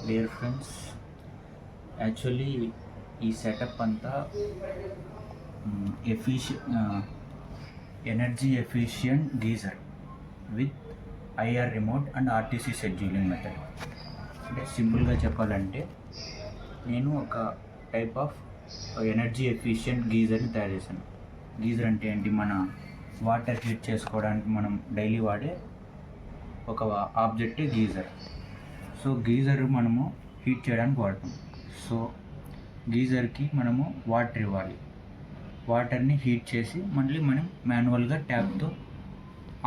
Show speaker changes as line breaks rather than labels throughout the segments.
Dear friends, actually ఈ setup అంతా energy efficient geyser with IR remote and RTC scheduling method. అంటే సింపుల్గా చెప్పాలంటే నేను ఒక టైప్ ఆఫ్ ఎనర్జీ ఎఫిషియంట్ గీజర్ని తయారు చేశాను. గీజర్ అంటే ఏంటి? మన వాటర్ హీట్ చేసుకోవడానికి మనం డైలీ వాడే ఒక ఆబ్జెక్టే గీజర్. సో గీజర్ మనము హీట్ చేయడానికి వాడతాం. సో గీజర్కి మనము వాటర్ ఇవ్వాలి. వాటర్ని హీట్ చేసి మళ్ళీ మనం మాన్యువల్గా ట్యాప్తో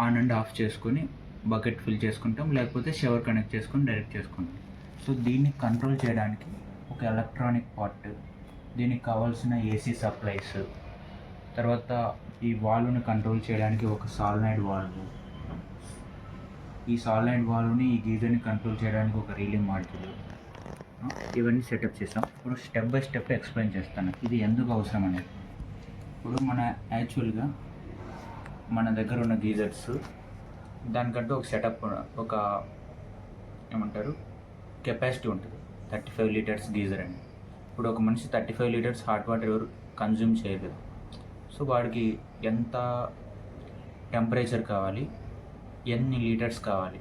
ఆన్ అండ్ ఆఫ్ చేసుకొని బకెట్ ఫిల్ చేసుకుంటాం, లేకపోతే షవర్ కనెక్ట్ చేసుకొని డైరెక్ట్ చేసుకుంటాం. సో దీన్ని కంట్రోల్ చేయడానికి ఒక ఎలక్ట్రానిక్ పార్ట్, దీనికి కావాల్సిన ఏసీ సప్లైస్, తర్వాత ఈ వాల్వ్ని కంట్రోల్ చేయడానికి ఒక సాలినాయిడ్ వాల్వ్, ఈ సాలినాయిడ్ వాల్వ్ని ఈ గీజర్ని కంట్రోల్ చేయడానికి ఒక రీలింగ్ మాడ్యూల్, ఇవన్నీ సెటప్ చేసాం. ఇప్పుడు స్టెప్ బై స్టెప్ ఎక్స్ప్లెయిన్ చేస్తాను ఇది ఎందుకు అవసరం అనేది. ఇప్పుడు యాక్చువల్గా మన దగ్గర ఉన్న గీజర్స్ దానికంటూ ఒక సెటప్, ఒక ఏమంటారు కెపాసిటీ ఉంటుంది. 35 లీటర్స్ గీజర్ అని. ఇప్పుడు ఒక మనిషి 35 లీటర్స్ హాట్ వాటర్ ఎవరు కన్జ్యూమ్ చేయలేదు. సో వాడికి ఎంత టెంపరేచర్ కావాలి, ఎన్ని లీటర్స్ కావాలి.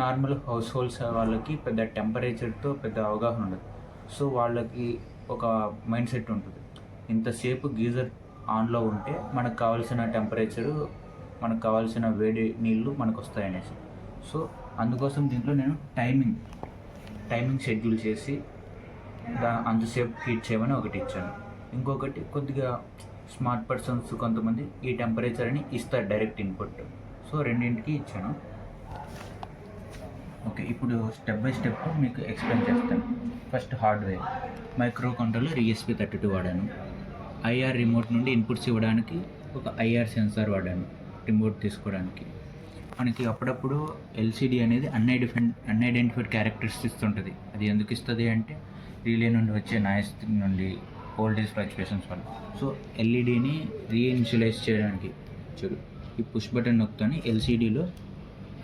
నార్మల్ హౌస్ హోల్డ్స్ వాళ్ళకి పెద్ద టెంపరేచర్తో పెద్ద అవగాహన ఉండదు. సో వాళ్ళకి ఒక మైండ్ సెట్ ఉంటుంది, ఇంతసేపు గీజర్ ఆన్లో ఉంటే మనకు కావాల్సిన టెంపరేచరు, మనకు కావాల్సిన వేడి నీళ్ళు మనకు వస్తాయనేసి. సో అందుకోసం దీంట్లో నేను టైమింగ్ షెడ్యూల్ చేసి అంతసేపు హీట్ చేయమని ఒకటి ఇచ్చాను. ఇంకొకటి కొద్దిగా స్మార్ట్ పర్సన్స్ కొంతమంది ఈ టెంపరేచర్ అని ఇస్తారు డైరెక్ట్ ఇన్పుట్. సో రెండింటికి ఇచ్చాను. ఓకే, ఇప్పుడు స్టెప్ బై స్టెప్ మీకు ఎక్స్ప్లెయిన్ చేస్తాను. First hardware, micro controller ESP32 వాడాను. ఐఆర్ రిమోట్ నుండి ఇన్పుట్స్ ఇవ్వడానికి ఒక ఐఆర్ సెన్సార్ వాడాను రిమోట్ తీసుకోవడానికి. మనకి అప్పుడప్పుడు ఎల్సిడి అనేది అన్ఐడెంటిఫైడ్ క్యారెక్టర్స్ ఇస్తుంటుంది. అది ఎందుకు ఇస్తుంది అంటే రిలే నుండి వచ్చే నాయిస్ నుండి, వోల్టేజ్ ఫ్లక్చుయేషన్స్ వల్ల. సో ఎల్ఈడిని రీఇనిషియలైజ్ చేయడానికి ఈ పుష్ బటన్ నొక్కుని ఎల్సిడిలో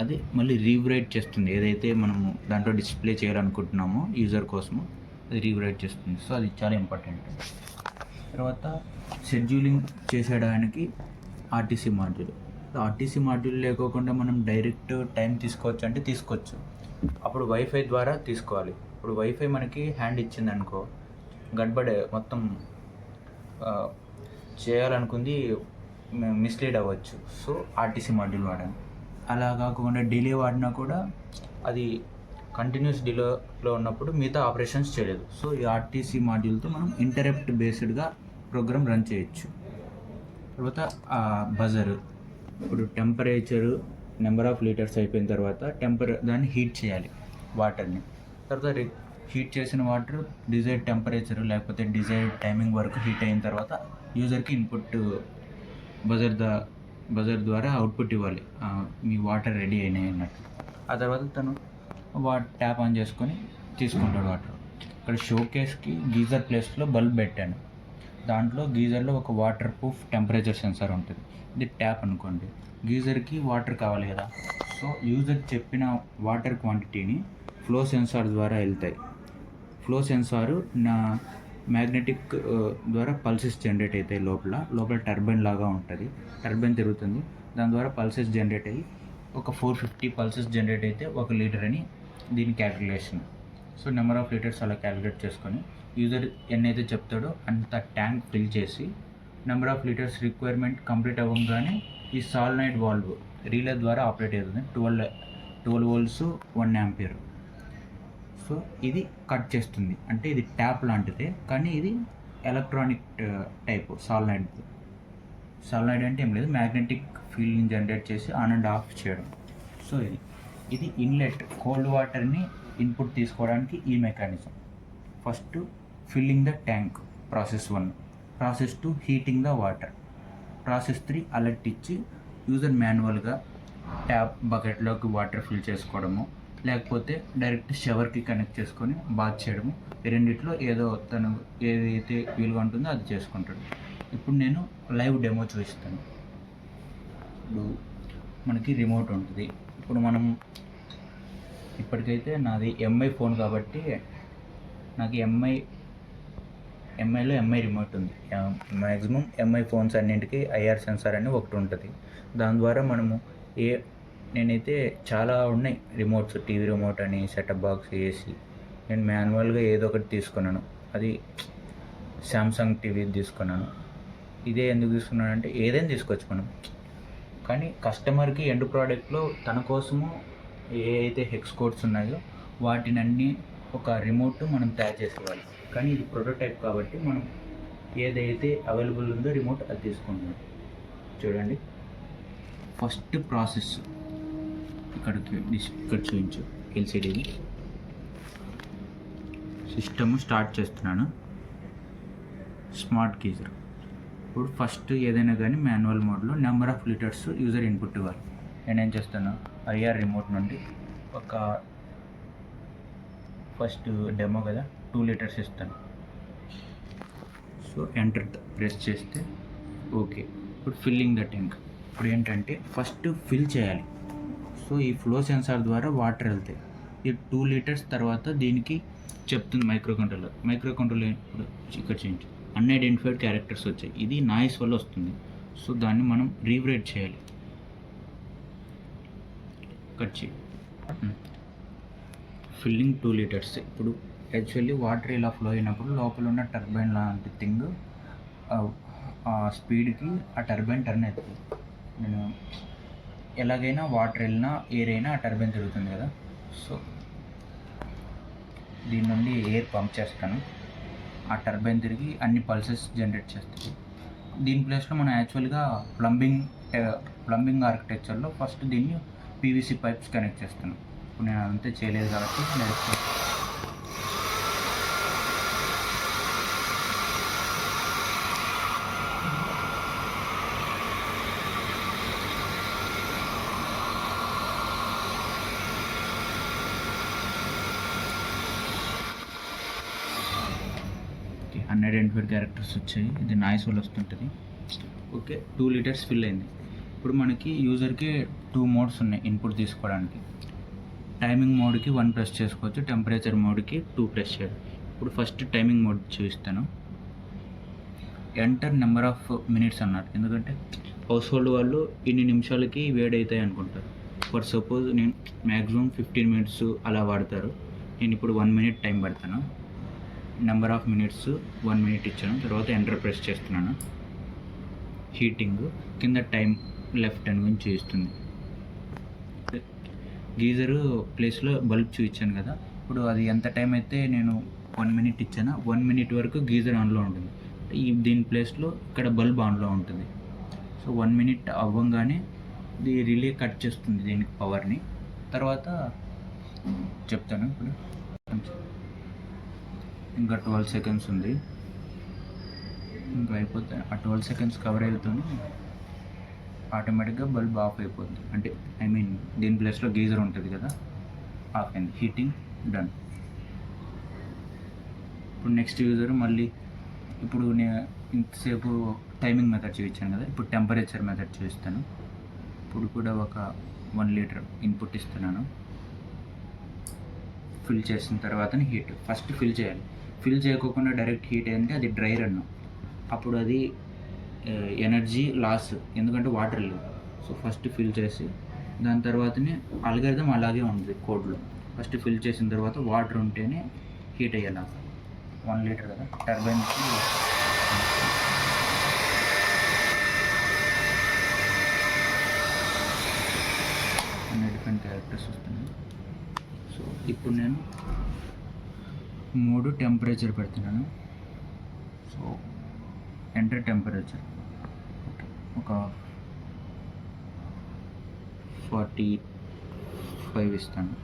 అది మళ్ళీ రీబ్రైట్ చేస్తుంది. ఏదైతే మనము దాంట్లో డిస్ప్లే చేయాలనుకుంటున్నామో యూజర్ కోసము అది రీబ్రైట్ చేస్తుంది. సో అది చాలా ఇంపార్టెంట్. తర్వాత షెడ్యూలింగ్ చేసేయడానికి ఆర్టీసీ మాడ్యూల్. ఆర్టీసీ మాడ్యూల్ లేకోకుండా మనం డైరెక్ట్ టైం తీసుకోవచ్చు అంటే తీసుకోవచ్చు. అప్పుడు వైఫై ద్వారా తీసుకోవాలి. ఇప్పుడు వైఫై మనకి హ్యాండ్ ఇచ్చింది అనుకో, గడ్బడే మొత్తం చేయాలనుకుంది మిస్లీడ్ అవ్వచ్చు. సో ఆర్టీసీ మాడ్యూల్ వాడాను. అలా కాకుండా డిలే వాడినా కూడా అది కంటిన్యూస్ డిలేలో ఉన్నప్పుడు మిగతా ఆపరేషన్స్ చేయలేదు. సో ఈ ఆర్టీసీ మాడ్యూల్తో మనం ఇంటరప్ట్ బేస్డ్గా ప్రోగ్రామ్ రన్ చేయొచ్చు. తర్వాత బజర్, ఇప్పుడు టెంపరేచరు నెంబర్ ఆఫ్ లీటర్స్ అయిపోయిన తర్వాత దాన్ని హీట్ చేయాలి వాటర్ని. తర్వాత హీట్ చేసిన వాటర్ డిజైర్డ్ టెంపరేచర్ లేకపోతే డిజైర్డ్ టైమింగ్ వరకు హీట్ అయిన తర్వాత యూజర్కి ఇన్పుట్ బజర్ ద్వారా అవుట్పుట్ ఇవ్వాలి, మీ వాటర్ రెడీ అయినాయి అన్నట్టు. ఆ తర్వాత తను ట్యాప్ ఆన్ చేసుకొని తీసుకుంటాడు వాటర్. ఇక్కడ షోకేస్కి గీజర్ ప్లేస్లో బల్బ్ పెట్టాను. దాంట్లో గీజర్లో ఒక వాటర్ ప్రూఫ్ టెంపరేచర్ సెన్సార్ ఉంటుంది. ఇది ట్యాప్ అనుకోండి. గీజర్కి వాటర్ కావాలి కదా, సో యూజర్ చెప్పిన వాటర్ క్వాంటిటీని ఫ్లో సెన్సార్ ద్వారా వెళ్తాయి. ఫ్లో సెన్సారు మ్యాగ్నెటిక్ ద్వారా పల్సెస్ జనరేట్ అవుతాయి. లోపల టర్బైన్ లాగా ఉంటుంది. టర్బైన్ తిరుగుతుంది, దాని ద్వారా పల్సెస్ జనరేట్ అయ్యి ఒక 450 పల్సెస్ జనరేట్ అయితే 1 లీటర్ అని దీని calculation. So number of litres అలా క్యాలిక్యులేట్ చేసుకొని యూజర్ ఎన్నైతే చెప్తాడో అంత ట్యాంక్ ఫిల్ చేసి number of litres requirement complete అవ్వగానే ఈ సాలినాయిడ్ వాల్వ్ రీలే ద్వారా ఆపరేట్ అవుతుంది. 12 వోల్ట్స్ 1 ఆంపియర్. సో ఇది కట్ చేస్తుంది. అంటే ఇది ట్యాప్ లాంటిదే, కానీ ఇది ఎలక్ట్రానిక్ టైప్ సాలినాయిడ్ అంటే ఏం లేదు, మ్యాగ్నెటిక్ ఫీల్డ్ని జనరేట్ చేసి ఆన్ అండ్ ఆఫ్ చేయడం. సో ఇది ఇన్లెట్, కోల్డ్ వాటర్ని ఇన్పుట్ తీసుకోవడానికి ఈ mechanism. First filling the tank, process 1. Process 2 heating the water. Process 3 alert ఇచ్చి యూజర్ మాన్యువల్గా ట్యాప్ బకెట్లోకి వాటర్ ఫిల్ చేసుకోవడము, లేకపోతే డైరెక్ట్ షవర్కి కనెక్ట్ చేసుకొని బాత్ చేయడము. ఈ రెండిట్లో తను ఏదైతే వీలుగా ఉంటుందో అది చేసుకుంటాడు. ఇప్పుడు నేను లైవ్ డెమో చూపిస్తాను. ఇప్పుడు మనకి రిమోట్ ఉంటుంది. ఇప్పుడు మనం ఇప్పటికైతే నాది ఎంఐ ఫోన్ కాబట్టి నాకు ఎంఐలో ఎంఐ రిమోట్ ఉంది. మ్యాక్సిమం ఎంఐ ఫోన్స్ అన్నింటికి ఐఆర్ సెన్సార్ అని ఒకటి ఉంటుంది. దాని ద్వారా మనము నేనైతే చాలా ఉన్నాయి రిమోట్స్, టీవీ రిమోట్ అని, సెటప్ బాక్స్, ఏసీ. నేను మాన్యువల్గా ఏదో ఒకటి తీసుకున్నాను. అది శాంసంగ్ టీవీ తీసుకున్నాను. ఇదే ఎందుకు తీసుకున్నానంటే ఏదైనా తీసుకోవచ్చు మనం, కానీ కస్టమర్కి ఎండ్ ప్రోడక్ట్లో తన కోసము ఏ అయితే హెక్స్ కోడ్స్ ఉన్నాయో వాటినన్నీ ఒక రిమోట్ మనం తయారు చేసేవాళ్ళం. కానీ ఇది ప్రోటోటైప్ కాబట్టి మనం ఏదైతే అవైలబుల్ ఉందో రిమోట్ అది తీసుకుంటున్నాం. చూడండి, ఫస్ట్ ప్రాసెస్ ఇక్కడ చూపించు. ఎల్సిడిని సిస్టమ్ స్టార్ట్ చేస్తున్నాను. Smart geyser. ఇప్పుడు ఫస్ట్ ఏదైనా కానీ మాన్యువల్ మోడ్లో number of litres user input ఇవ్వాలి. నేనేం చేస్తాను, ఐఆర్ రిమోట్ నుండి ఒక ఫస్ట్ డెమో కదా 2 లీటర్స్ ఇస్తాను. సో ఎంటర్ ప్రెస్ చేస్తే ఓకే. ఇప్పుడు ఫిల్లింగ్ ద ట్యాంక్. ఇప్పుడు ఏంటంటే ఫస్ట్ ఫిల్ చేయాలి. సో ఈ ఫ్లో సెన్సార్ ద్వారా వాటర్ వెళ్తాయి. ఈ 2 లీటర్స్ తర్వాత దీనికి చెప్తుంది మైక్రో కంట్రోలర్. ఇప్పుడు ఇక్కడ చేంజ్ అన్ఐడెంటిఫైడ్ క్యారెక్టర్స్ వచ్చాయి. ఇది నాయిస్ వల్ల వస్తుంది. సో దాన్ని మనం రీవ్రైట్ చేయాలి. కట్ చేయి. Filling 2 litres. ఇప్పుడు యాక్చువల్లీ వాటర్ ఇలా ఫ్లో అయినప్పుడు లోపల ఉన్న టర్బైన్ లాంటి థింగ్ ఆ స్పీడ్కి ఆ టర్బైన్ టర్న్ అవుతుంది. నేను ఎలాగైనా వాటర్ వెళ్ళినా ఎయిర్ అయినా ఆ టర్బైన్ తిరుగుతుంది కదా. సో దీని నుండి ఎయిర్ పంప్ చేస్తాను. ఆ టర్బైన్ తిరిగి అన్ని పల్సెస్ జనరేట్ చేస్తుంది. దీని ప్లేస్లో మనం యాక్చువల్గా ప్లంబింగ్ ఆర్కిటెక్చర్లో ఫస్ట్ దీన్ని పీవీసీ పైప్స్ కనెక్ట్ చేస్తాను. ఇప్పుడు నేను అదంతా చేయలేదు కాబట్టి డైరెక్ట్ అన్ఐడెంటిఫైడ్ క్యారెక్టర్స్ వచ్చాయి. ఇది నాయిస్ వల్ల వస్తుంటుంది. ఓకే, 2 లీటర్స్ ఫిల్ అయింది. ఇప్పుడు మనకి యూజర్కి 2 మోడ్స్ ఉన్నాయి ఇన్పుట్ తీసుకోవడానికి. టైమింగ్ మోడ్కి 1 ప్రెస్ చేసుకోవచ్చు, టెంపరేచర్ మోడ్కి 2 ప్రెస్ చేయాలి. ఇప్పుడు ఫస్ట్ టైమింగ్ మోడ్ చూపిస్తాను. ఎంటర్ నెంబర్ ఆఫ్ మినిట్స్ అన్నారు, ఎందుకంటే హౌస్ హోల్డ్ వాళ్ళు ఇన్ని నిమిషాలకి వేడవుతాయి అనుకుంటారు. ఫర్ సపోజ్ నేను మ్యాక్సిమం 15 మినిట్స్ అలా వాడతారు. నేను ఇప్పుడు 1 మినిట్ టైం పెడతాను. నెంబర్ ఆఫ్ మినిట్స్ 1 మినిట్ ఇచ్చాను. తర్వాత ఎంటర్ ప్రెస్ చేస్తున్నాను. హీటింగ్ కింద టైం లెఫ్ట్ అని గురించి చూపిస్తుంది. గీజరు ప్లేస్లో బల్బ్ చూపించాను కదా. ఇప్పుడు అది ఎంత టైం అయితే నేను 1 మినిట్ ఇచ్చాను, 1 మినిట్ వరకు గీజర్ ఆన్లో ఉంటుంది. దీని ప్లేస్లో ఇక్కడ బల్బ్ ఆన్లో ఉంటుంది. సో 1 మినిట్ అవ్వగానే ఇది రిలే కట్ చేస్తుంది దీనికి పవర్ని. తర్వాత చెప్తాను. ఇప్పుడు ఇంకా 12 సెకండ్స్ ఉంది, ఇంకా అయిపోతుంది. ఆ 12 సెకండ్స్ కవర్ అవుతుంది, ఆటోమేటిక్గా బల్బ్ ఆఫ్ అయిపోతుంది. అంటే దీని ప్లేస్లో గీజర్ ఉంటుంది కదా, ఆఫ్ అయింది. Heating done. ఇప్పుడు నెక్స్ట్ యూజర్ మళ్ళీ ఇప్పుడు నేను ఇంతసేపు టైమింగ్ మెథడ్ చూపించాను కదా, ఇప్పుడు టెంపరేచర్ మెథడ్ చూపిస్తాను. ఇప్పుడు కూడా ఒక 1 లీటర్ ఇన్పుట్ ఇస్తున్నాను. ఫిల్ చేసిన తర్వాత హీట్ ఫస్ట్ ఫిల్ చేయాలి. ఫిల్ చేయకోకుండా డైరెక్ట్ హీట్ అయింటే అది డ్రై రన్, అప్పుడు అది ఎనర్జీ లాస్, ఎందుకంటే వాటర్ లేదు. సో ఫస్ట్ ఫిల్ చేసి దాని తర్వాతనే అల్గారిథం అలాగే ఉంటుంది కోడ్లో. ఫస్ట్ ఫిల్ చేసిన తర్వాత వాటర్ ఉంటేనే హీట్ అయ్యేలా. 1 లీటర్ కదా, టర్బైన్కి డిఫరెంట్ క్యారెక్టర్స్ వస్తున్నాయి. సో ఇప్పుడు నేను 3 టెంపరేచర్ పెడుతున్నాను. సో ఎంటర్ టెంపరేచర్ ఒక 45 ఇస్తాను.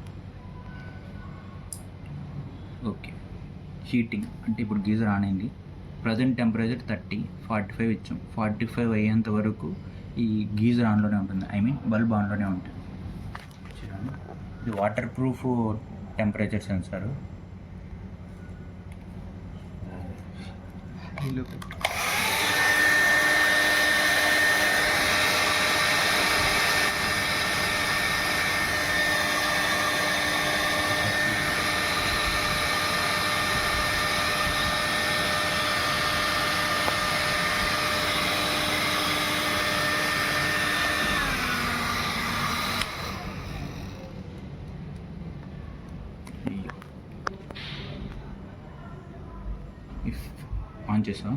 ఓకే, హీటింగ్ అంటే ఇప్పుడు గీజర్ ఆన్ అయింది. ప్రజెంట్ టెంపరేచర్ 30, 45 ఇచ్చాం. 45 అయ్యేంత వరకు ఈ గీజర్ ఆన్లోనే ఉంటుంది, బల్బ్ ఆన్లోనే ఉంటుంది. చూడండి, ఇది water proof temperature sensor. On చేసాం.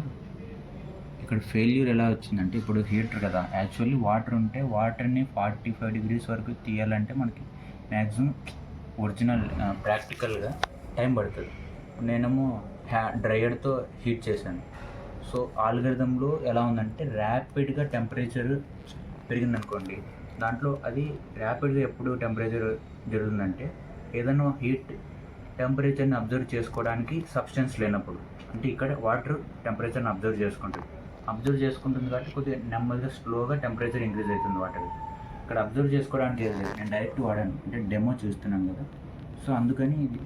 ఇక్కడ ఫెయిల్యూర్ ఎలా వచ్చిందంటే, ఇప్పుడు హీటర్ కదా, యాక్చువల్లీ వాటర్ ఉంటే వాటర్ని 45 degrees వరకు తీయాలంటే మనకి మ్యాక్సిమం ఒరిజినల్ ప్రాక్టికల్గా టైం పడుతుంది. నేనేమో డ్రయర్తో హీట్ చేశాను. సో ఆల్గరిథంలో ఎలా ఉందంటే, ర్యాపిడ్గా టెంపరేచర్ పెరిగిందనుకోండి, దాంట్లో అది ర్యాపిడ్గా ఎప్పుడు టెంపరేచర్ జరుగుతుందంటే ఏదైనా హీట్ టెంపరేచర్ని అబ్జర్వ్ చేసుకోవడానికి సబ్స్టెన్స్ లేనప్పుడు. అంటే ఇక్కడ వాటర్ టెంపరేచర్ని అబ్జర్వ్ చేసుకుంటుంది కాబట్టి కొద్దిగా నెమ్మదిగా స్లోగా టెంపరేచర్ ఇంక్రీజ్ అవుతుంది వాటర్. ఇక్కడ అబ్జర్వ్ చేసుకోవడానికి ఏది లేదు, నేను డైరెక్ట్ వాడాను, అంటే డెమో చూస్తున్నాను కదా. సో అందుకని ఇది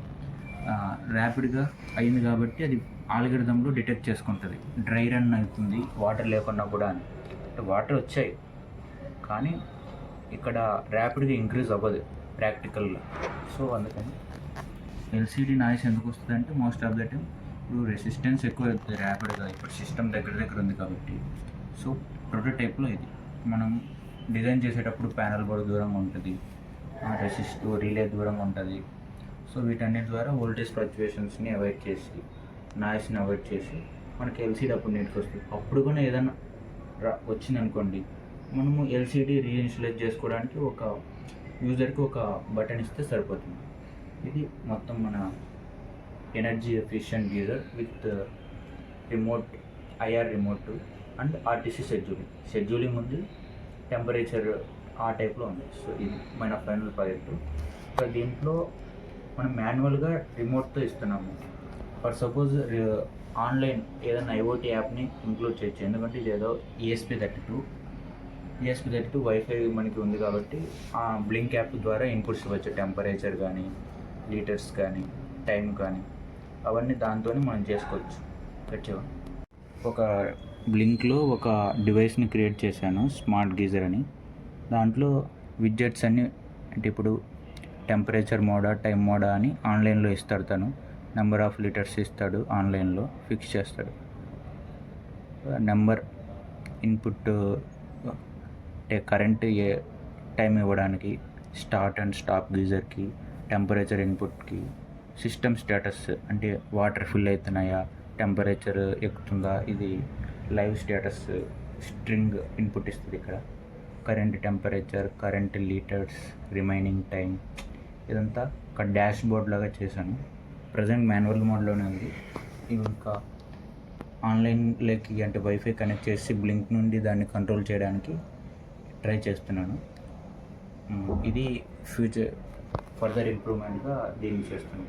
ర్యాపిడ్గా అయింది కాబట్టి అది ఆల్గరిథంలో డిటెక్ట్ చేసుకుంటుంది డ్రై రన్ అవుతుంది వాటర్ లేకున్నా కూడా అని. అంటే వాటర్ వచ్చాయి కానీ ఇక్కడ ర్యాపిడ్గా ఇంక్రీజ్ అవ్వదు ప్రాక్టికల్గా. సో అందుకని ఎల్సిడి నాయిస్ ఎందుకు వస్తుంది అంటే, మోస్ట్ ఆఫ్ ద టైం ఇప్పుడు రెసిస్టెన్స్ ఎక్కువ అవుతుంది ర్యాపిడ్గా, ఇప్పుడు సిస్టమ్ దగ్గర ఉంది కాబట్టి. సో ప్రోటోటైప్లో ఇది మనం డిజైన్ చేసేటప్పుడు ప్యానల్ బోర్డు దూరంగా ఉంటుంది, రిలే దూరంగా ఉంటుంది. సో వీటన్నిటి ద్వారా వోల్టేజ్ ఫ్లక్చుయేషన్స్ని అవాయిడ్ చేసి, నాయిస్ని అవాయిడ్ చేసి మనకి ఎల్సిడి అప్పుడు నీటికి వస్తుంది. అప్పుడు కూడా ఏదైనా వచ్చిందనుకోండి, మనము ఎల్సిడి రీఇన్స్టలేట్ చేసుకోవడానికి ఒక యూజర్కి ఒక బటన్ ఇస్తే సరిపోతుంది. ఇది మొత్తం మన energy efficient geyser with remote, IR remote and RTC scheduling ఉంది, టెంపరేచర్ ఆ టైప్లో ఉంది. సో ఇది మన ఫైనల్ ప్రాజెక్టు. సో దీంట్లో మనం మాన్యువల్గా రిమోట్తో ఇస్తున్నాము. ఫర్ సపోజ్ ఆన్లైన్ ఏదైనా ఐఓటీ యాప్ని ఇంక్లూడ్ చేయొచ్చు, ఎందుకంటే ఇది ఏదో ESP32 వైఫై మనకి ఉంది కాబట్టి ఆ బ్లింక్ యాప్ ద్వారా ఇన్పుట్స్ ఇవ్వచ్చు, టెంపరేచర్ కానీ, లీటర్స్ కానీ, టైం కానీ, అవన్నీ దాంతోనే మనం చేసుకోవచ్చు. వచ్చేవా ఒక బ్లింక్లో ఒక డివైస్ని క్రియేట్ చేశాను, స్మార్ట్ గీజర్ అని. దాంట్లో విడ్జెట్స్ అన్నీ, అంటే ఇప్పుడు టెంపరేచర్ మోడా, టైం మోడా అని ఆన్లైన్లో ఇస్తాడు తను. నెంబర్ ఆఫ్ లీటర్స్ ఇస్తాడు, ఆన్లైన్లో ఫిక్స్ చేస్తాడు. నెంబర్ ఇన్పుట్ కరెంట్ టైం ఇవ్వడానికి, స్టార్ట్ అండ్ స్టాప్ గీజర్కి, టెంపరేచర్ ఇన్పుట్కి, సిస్టమ్ స్టేటస్ అంటే వాటర్ ఫిల్ అవుతున్నాయా, టెంపరేచర్ ఎక్కుతుందా, ఇది లైవ్ స్టేటస్ స్ట్రింగ్ ఇన్పుట్ ఇస్తుంది. ఇక్కడ current temperature, current litres, remaining time, ఇదంతా ఒక డాష్ బోర్డ్ లాగా చేశాను. ప్రజెంట్ మాన్యువల్ మోడ్లోనే ఉంది. ఇంకా ఆన్లైన్లోకి అంటే వైఫై కనెక్ట్ చేసి బ్లింక్ నుండి దాన్ని కంట్రోల్ చేయడానికి ట్రై చేస్తున్నాను. ఇది ఫ్యూచర్ ఫర్దర్ ఇంప్రూవ్మెంట్గా దీన్ని చేస్తున్నాను.